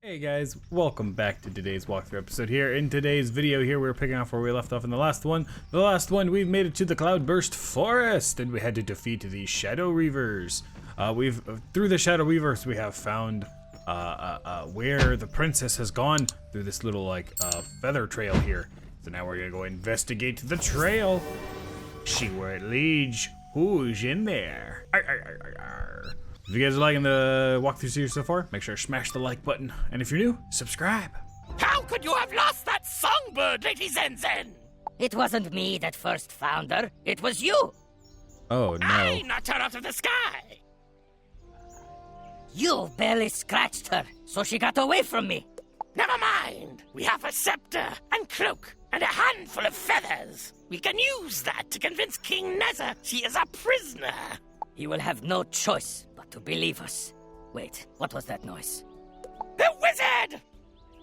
Hey guys, welcome back to today's walkthrough episode here. In today's video here, we're picking off where we left off in the last one. The last one, we've made it to the Cloudburst Forest, and we had to defeat the Shadow Reavers. Through the Shadow Reavers, we have found where the princess has gone through this little feather trail here. So now we're gonna go investigate the trail, see where it leads, who's in there. If you guys are liking the walkthrough series so far, make sure to smash the like button. And if you're new, subscribe. How could you have lost that songbird, Lady Zen? It wasn't me that first found her. It was you. Oh, no. I knocked her out of the sky. You barely scratched her, so she got away from me. Never mind. We have a scepter and cloak and a handful of feathers. We can use that to convince King Nezza she is a prisoner. He will have no choice but to believe us. Wait, what was that noise? The wizard!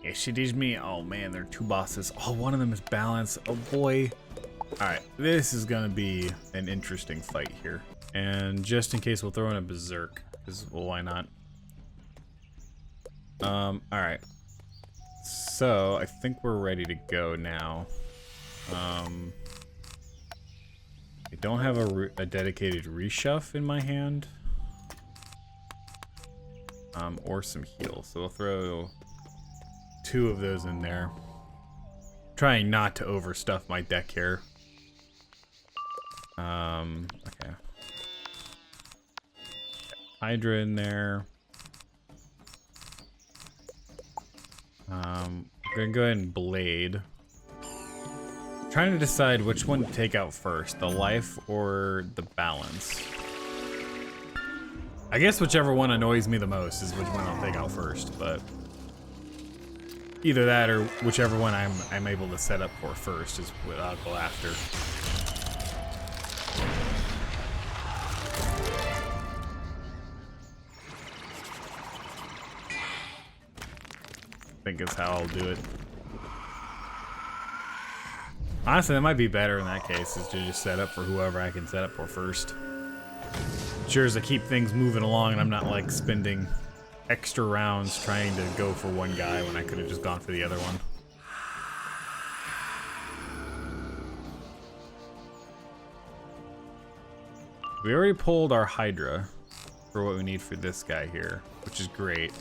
Yes, it is me. Oh man, there are two bosses. Oh, one of them is balance. Oh boy. Alright, this is gonna be an interesting fight here. And just in case, we'll throw in a berserk. Because, well, why not? Alright. So, I think we're ready to go now. I don't have a dedicated reshuff in my hand. Or some heals. So we'll throw two of those in there. Trying not to overstuff my deck here. Okay. Hydra in there. I'm gonna go ahead and blade. Trying to decide which one to take out first, the life or the balance. I guess whichever one annoys me the most is which one I'll take out first, but either that or whichever one I'm able to set up for first is what I'll go after. I think is how I'll do it. Honestly, that might be better in that case, is to just set up for whoever I can set up for first. Sure as I keep things moving along and I'm not like spending extra rounds trying to go for one guy when I could have just gone for the other one. We already pulled our Hydra for what we need for this guy here, which is great.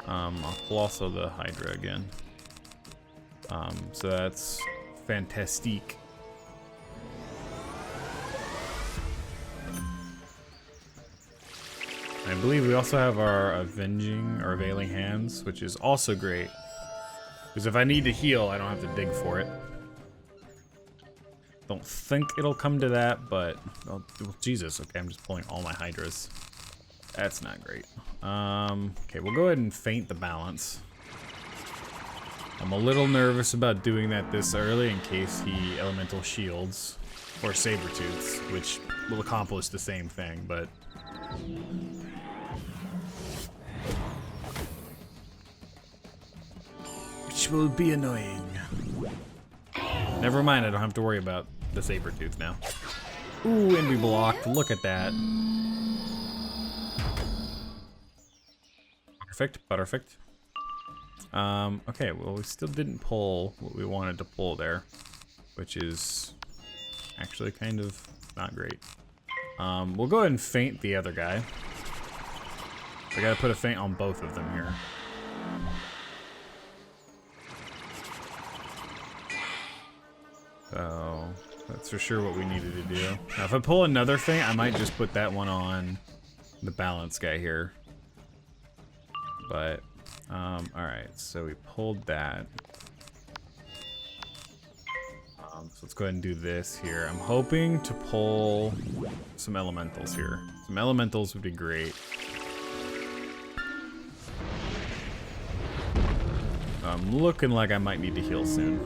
I'll pull also the Hydra again. So that's fantastique. I believe we also have our availing hands, which is also great. Because if I need to heal, I don't have to dig for it. Don't think it'll come to that, but well, Jesus, okay, I'm just pulling all my Hydras. That's not great. Okay, we'll go ahead and feint the balance. I'm a little nervous about doing that this early in case he elemental shields or saber-tooths, which will accomplish the same thing, but which will be annoying. Never mind, I don't have to worry about the saber-tooth now. Ooh, and we blocked. Look at that. Perfect. Okay, well, we still didn't pull what we wanted to pull there, which is actually kind of not great. We'll go ahead and feint the other guy. I gotta put a feint on both of them here. So, that's for sure what we needed to do. Now, if I pull another feint, I might just put that one on the balance guy here. But, alright, so we pulled that. So let's go ahead and do this here. I'm hoping to pull some elementals here. Some elementals would be great. I'm looking like I might need to heal soon.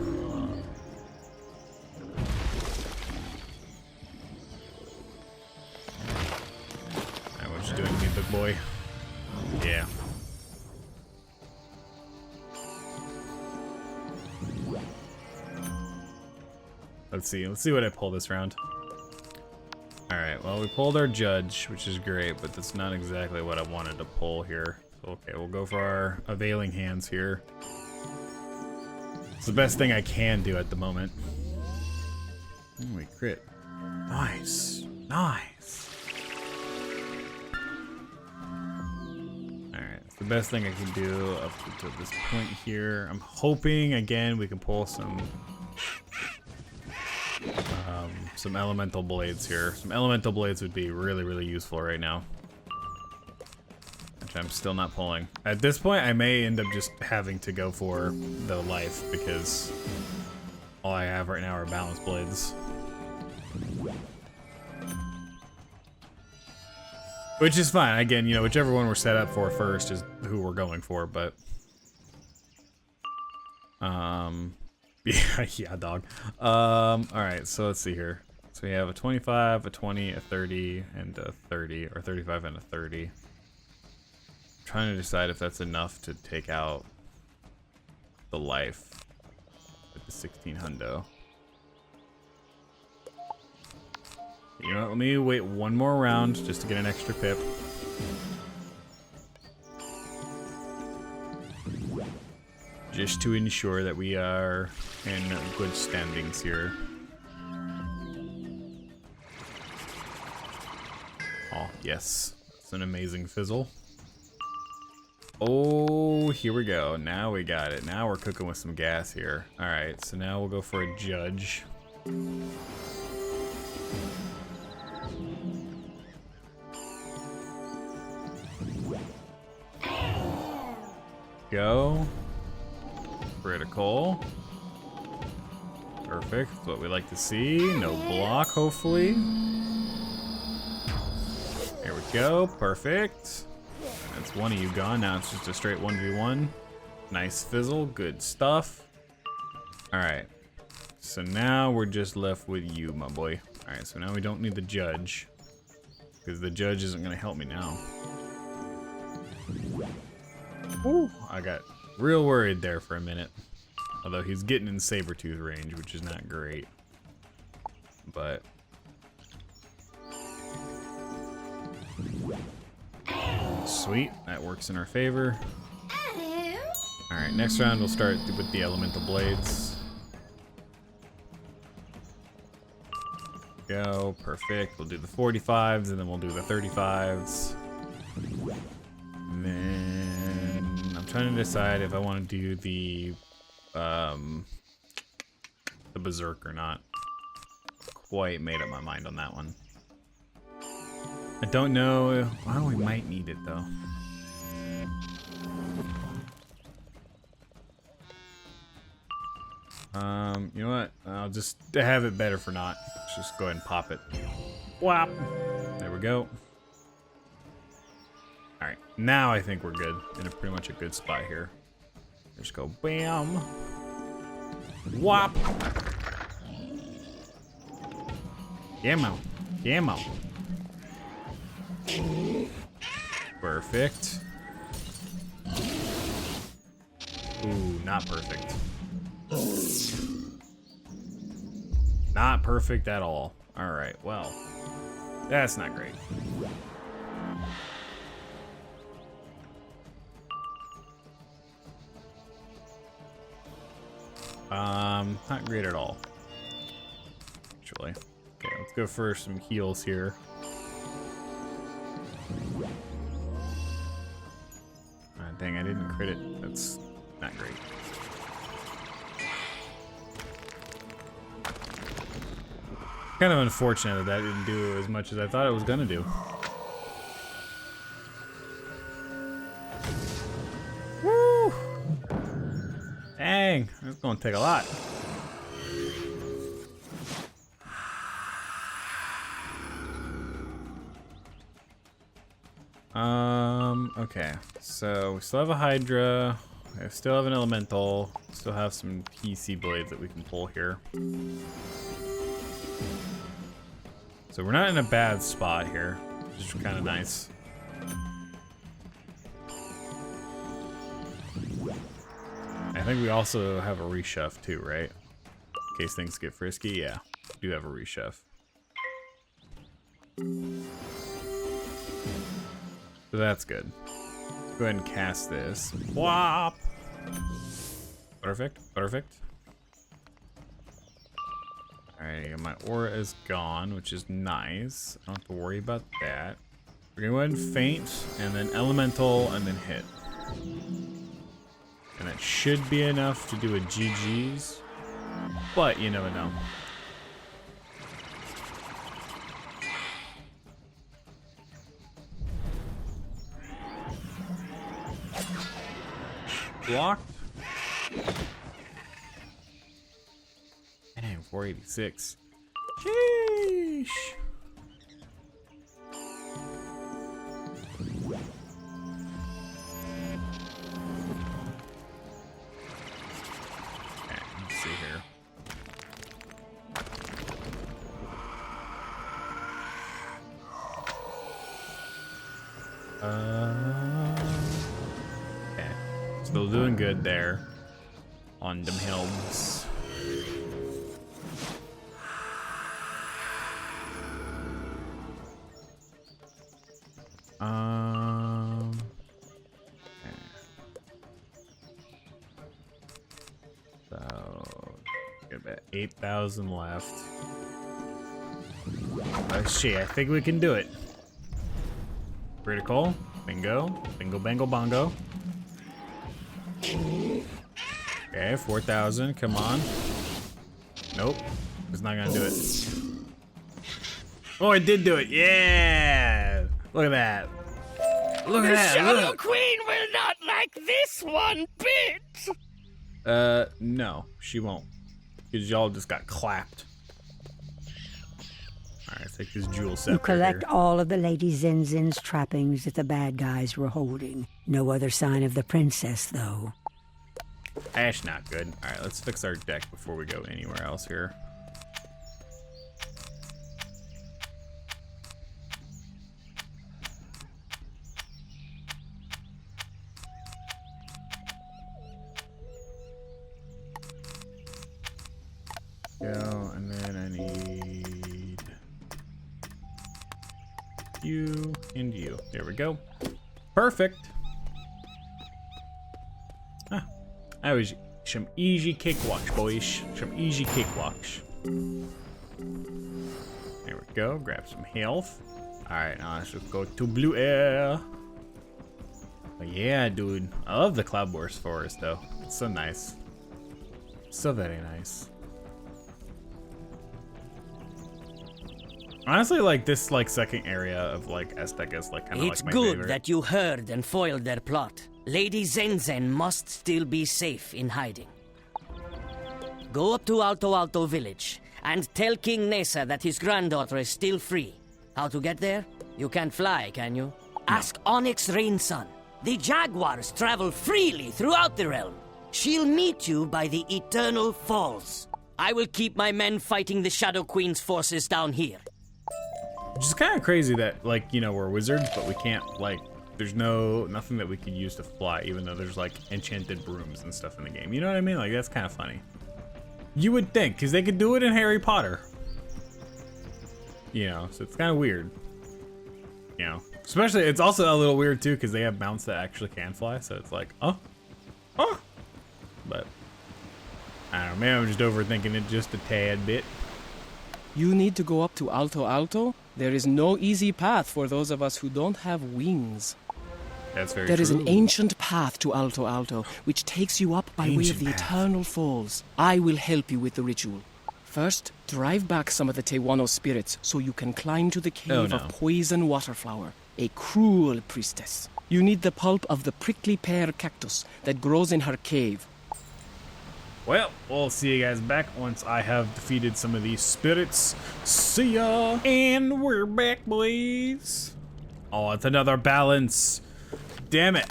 Alright, what you doing to me, big boy? Yeah. Let's see what I pull this round. Alright, well, we pulled our judge, which is great, but that's not exactly what I wanted to pull here. So Okay, we'll go for our availing hands here. It's the best thing I can do at the moment. Oh, we crit. Nice. Nice. Alright, it's the best thing I can do up to this point here. I'm hoping, again, we can pull some elemental blades here. Some elemental blades would be really, really useful right now. Which I'm still not pulling. At this point, I may end up just having to go for the life because all I have right now are balance blades. Which is fine. Again, you know, whichever one we're set up for first is who we're going for, but... yeah, dog. Alright, so let's see here. So we have a 25, a 20, a 30, and a 30, or 35 and a 30. I'm trying to decide if that's enough to take out the life with the 16 hundo. You know what, let me wait one more round just to get an extra pip. Just to ensure that we are in good standings here. Oh, yes. It's an amazing fizzle. Oh, here we go. Now we got it. Now we're cooking with some gas here. Alright, so now we'll go for a judge. Go. Critical. Perfect. That's what we like to see. No block, hopefully. There we go. Perfect. That's one of you gone. Now it's just a straight 1v1. Nice fizzle. Good stuff. Alright. So now we're just left with you, my boy. Alright, so now we don't need the judge. Because the judge isn't going to help me now. Ooh, I got real worried there for a minute. Although he's getting in Sabertooth range, which is not great. But... sweet, that works in our favor. Alright, next round we'll start with the elemental blades. Go, perfect. We'll do the 45s and then we'll do the 35s. And then I'm trying to decide if I want to do the berserk or not. Quite made up my mind on that one. I don't know. Well, we might need it though. You know what? I'll just have it better for not. Let's just go ahead and pop it. Whop! There we go. Alright, now I think we're good. In a pretty much a good spot here. Just go bam. Whop! Gammo. Gammo. Perfect. Ooh, not perfect. Not perfect at all. Alright, well. That's not great. Not great at all. Actually. Okay, let's go for some heals here. Dang, I didn't crit it. That's not great. Kind of unfortunate that that didn't do as much as I thought it was gonna do. Woo! Dang, that's gonna take a lot. Okay, so we still have a Hydra, we still have an Elemental, still have some PC blades that we can pull here. So we're not in a bad spot here, which is kind of nice. I think we also have a reshove too, right? In case things get frisky, yeah, we do have a reshove. So that's good. Go ahead and cast this. Whop! Perfect, perfect. Alright, my aura is gone, which is nice. I don't have to worry about that. We're gonna go ahead and faint, and then elemental, and then hit. And that should be enough to do a GG's, but you never know. Blocked. Dang, 486. Sheesh. Okay, let's see here. Okay. Still doing good there on them hills. Okay. So get about 8,000 left. Let's see, I think we can do it. Critical. Bingo. Bingo, bango, bongo. Okay, 4,000. Come on. Nope. It's not gonna do it. Oh, it did do it. Yeah. Look at that. Look at that. The Shadow Look. Queen will not like this one bit. No, she won't. Because y'all just got clapped. Alright, take this jewel scepter You collect here. all of the Lady Zinzin's trappings that the bad guys were holding. No other sign of the princess, though. That's not good. Alright, let's fix our deck before we go anywhere else here. Go, and then I need you and you. There we go. Perfect. Ah, I was some easy cakewalks, boys. Some easy cakewalks. There we go. Grab some health. All right, now let's just go to blue air. But yeah, dude, I love the Cloudburst Forest though. It's so nice. So very nice. Honestly, like this, second area of Aztec is kind of It's my good favorite. that you heard and foiled their plot. Lady Zenzen must still be safe in hiding. Go up to Alto Alto village and tell King Nessa that his granddaughter is still free. How to get there? You can't fly, can you? Ask Onyx Rainson. The jaguars travel freely throughout the realm. She'll meet you by the Eternal Falls. I will keep my men fighting the Shadow Queen's forces down here. Which is kind of crazy that, we're wizards, but we can't, there's nothing that we could use to fly, even though there's, enchanted brooms and stuff in the game. You know what I mean? That's kind of funny. You would think, because they could do it in Harry Potter. So it's kind of weird. Especially, it's also a little weird, too, because they have mounts that actually can fly, so it's like, oh. But, I don't know, maybe I'm just overthinking it just a tad bit. You need to go up to Alto Alto? There is no easy path for those of us who don't have wings. That's very There true. is an ancient path to Alto Alto, which takes you up by way of Ancient the path. Eternal Falls. I will help you with the ritual. First, drive back some of the Tewano spirits so you can climb to the cave no. of Poison Waterflower, a cruel priestess. You need the pulp of the prickly pear cactus that grows in her cave. Well, we'll see you guys back once I have defeated some of these spirits. See ya! And we're back, boys! Oh, it's another balance. Damn it.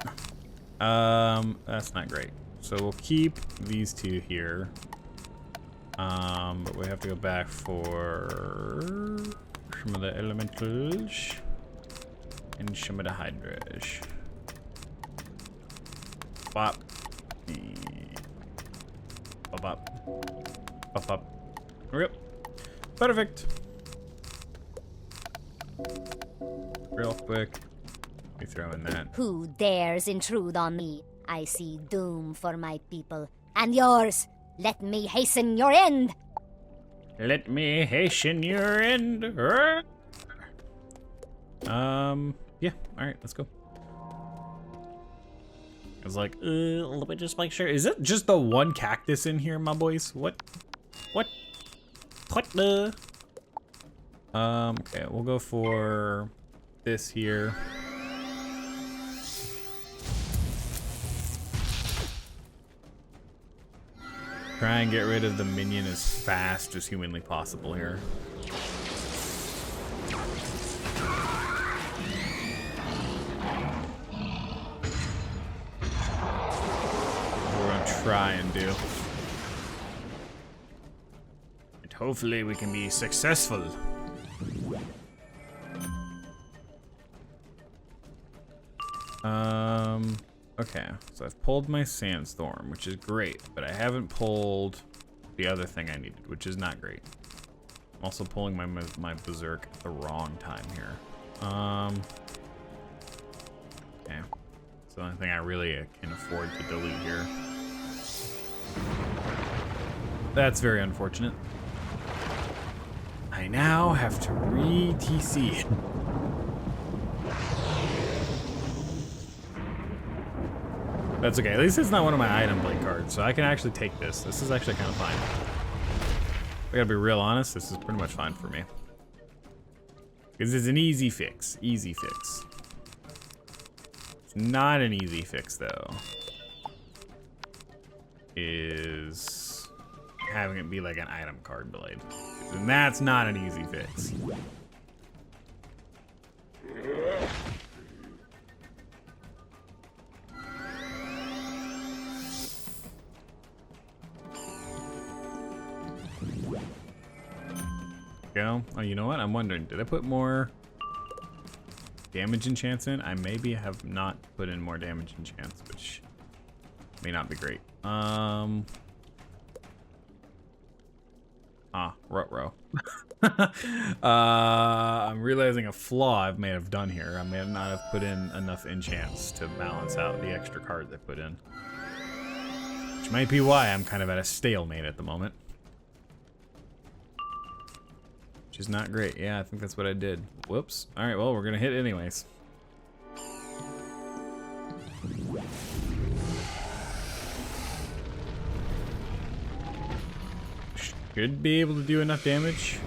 That's not great. So we'll keep these two here. But we have to go back for some of the elementals and some of the hydras. Bop. Pop up. Pop up. Yep. Perfect. Real quick. We throw in that. Who dares intrude on me? I see doom for my people. And yours! Let me hasten your end! Let me hasten your end. Yeah, alright, let's go. I was like, let me just make sure. Is it just the one cactus in here, my boys? What the? Okay, we'll go for this here. Try and get rid of the minion as fast as humanly possible here. We're gonna try and do. And hopefully we can be successful. Okay, so I've pulled my sandstorm, which is great, but I haven't pulled the other thing I needed, which is not great. I'm also pulling my berserk at the wrong time here. Okay, it's the only thing I really can afford to delete here. That's very unfortunate. I now have to re-TC. That's okay. At least it's not one of my item blade cards, so I can actually take this. This is actually kind of fine. I gotta be real honest, this is pretty much fine for me. Because it's an easy fix. Easy fix. It's not an easy fix, though. Is having it be like an item card blade. And that's not an easy fix. Go. Oh, you know what? I'm wondering, did I put more damage enchants in? I maybe have not put in more damage enchants, which may not be great. Ruh-roh. I'm realizing a flaw I may have done here. I may not have put in enough enchants to balance out the extra cards I put in. Which might be why I'm kind of at a stalemate at the moment. Which is not great. Yeah, I think that's what I did. Whoops. Alright, well, we're gonna hit anyways. Should be able to do enough damage.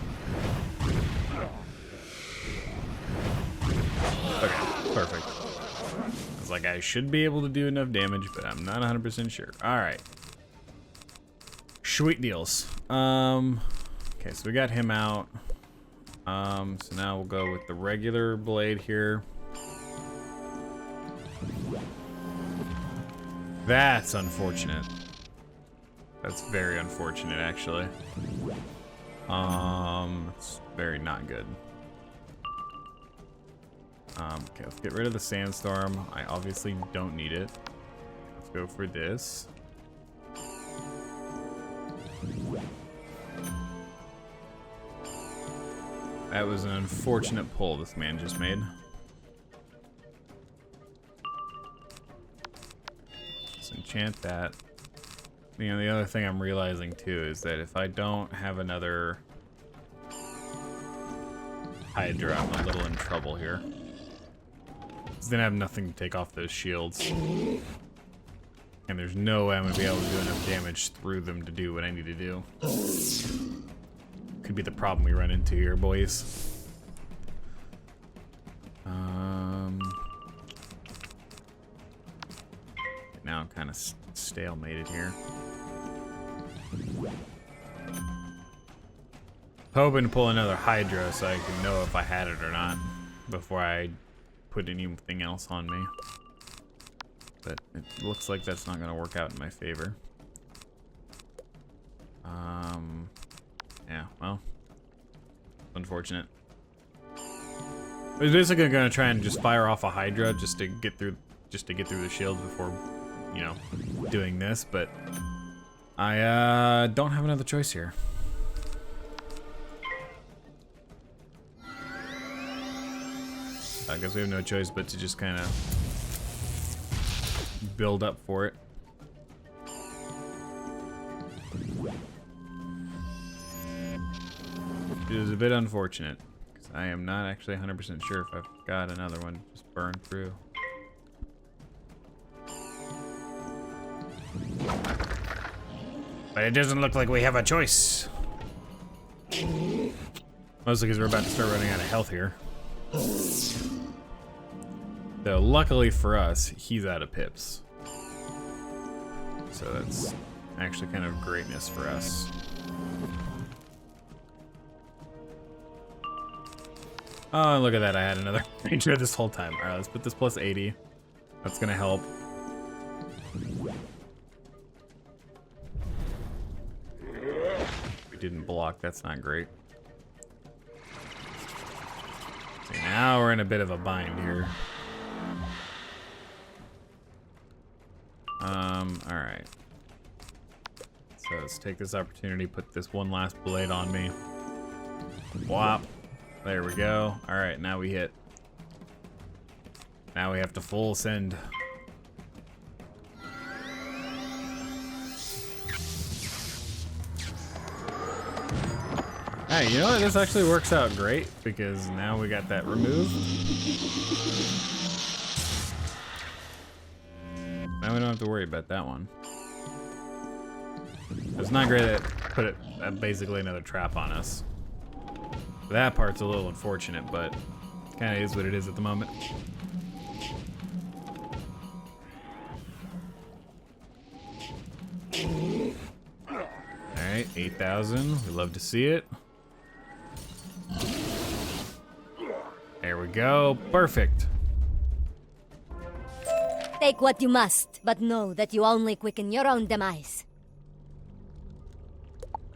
Okay, perfect. I was like, I should be able to do enough damage, but I'm not 100% sure. Alright. Sweet deals. Okay, so we got him out. So now we'll go with the regular blade here. That's unfortunate. That's very unfortunate, actually. It's very not good. Okay, let's get rid of the sandstorm. I obviously don't need it. Let's go for this. That was an unfortunate pull this man just made. Let's enchant that. You know, the other thing I'm realizing too is that if I don't have another Hydra, I'm a little in trouble here. Then I have nothing to take off those shields. And there's no way I'm gonna be able to do enough damage through them to do what I need to do. Could be the problem we run into here, boys. Now I'm kind of stalemated here. Hoping to pull another Hydra so I can know if I had it or not before I put anything else on me. But it looks like that's not going to work out in my favor. Yeah, well, unfortunate. I was basically going to try and just fire off a Hydra just to get through the shield before, you know, doing this, but I don't have another choice here. I guess we have no choice but to just kind of build up for it. It is a bit unfortunate, because I am not actually 100% sure if I've got another one just burned through. But it doesn't look like we have a choice. Mostly because we're about to start running out of health here. Though luckily for us, he's out of pips. So that's actually kind of greatness for us. Oh, look at that, I had another ranger this whole time. Alright, let's put this plus 80. That's gonna help. We didn't block, that's not great. See, now we're in a bit of a bind here. Alright. So let's take this opportunity, put this one last blade on me. Whop. There we go. Alright, now we hit. Now we have to full send. Hey, you know what? This actually works out great because now we got that removed. Now we don't have to worry about that one. It's not great that put it basically another trap on us. That part's a little unfortunate, but kind of is what it is at the moment. Alright, 8,000. We love to see it. There we go. Perfect. Take what you must, but know that you only quicken your own demise.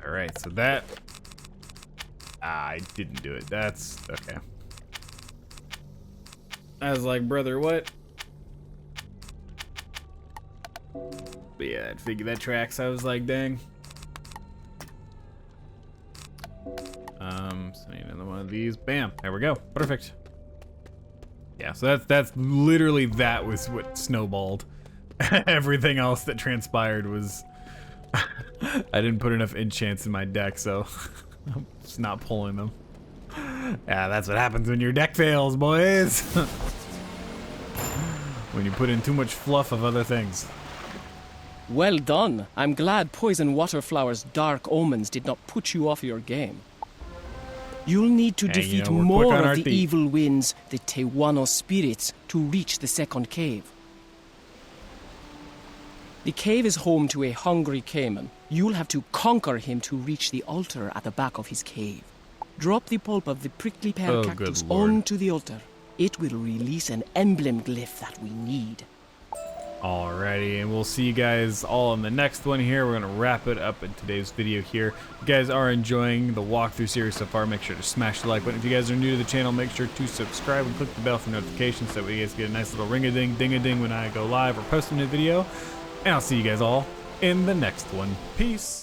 Alright, so that... I didn't do it. That's... okay. I was like, brother, what? But yeah, I figured that tracks. I was like, dang. So I need another one of these. Bam! There we go. Perfect. Yeah, so that's literally that was what snowballed. Everything else that transpired was... I didn't put enough enchants in my deck, so I'm just not pulling them. Yeah, that's what happens when your deck fails, boys. When you put in too much fluff of other things. Well done. I'm glad Poison Waterflower's dark omens did not put you off your game. You'll need to defeat more of the evil winds, the Tewano spirits, to reach the second cave. The cave is home to a hungry caiman. You'll have to conquer him to reach the altar at the back of his cave. Drop the pulp of the prickly pear cactus onto the altar. It will release an emblem glyph that we need. Alrighty, and we'll see you guys all in the next one here. We're going to wrap it up in today's video here. If you guys are enjoying the walkthrough series so far, make sure to smash the like button. If you guys are new to the channel, make sure to subscribe and click the bell for notifications so that you guys get a nice little ring-a-ding, ding-a-ding when I go live or post a new video. And I'll see you guys all in the next one. Peace!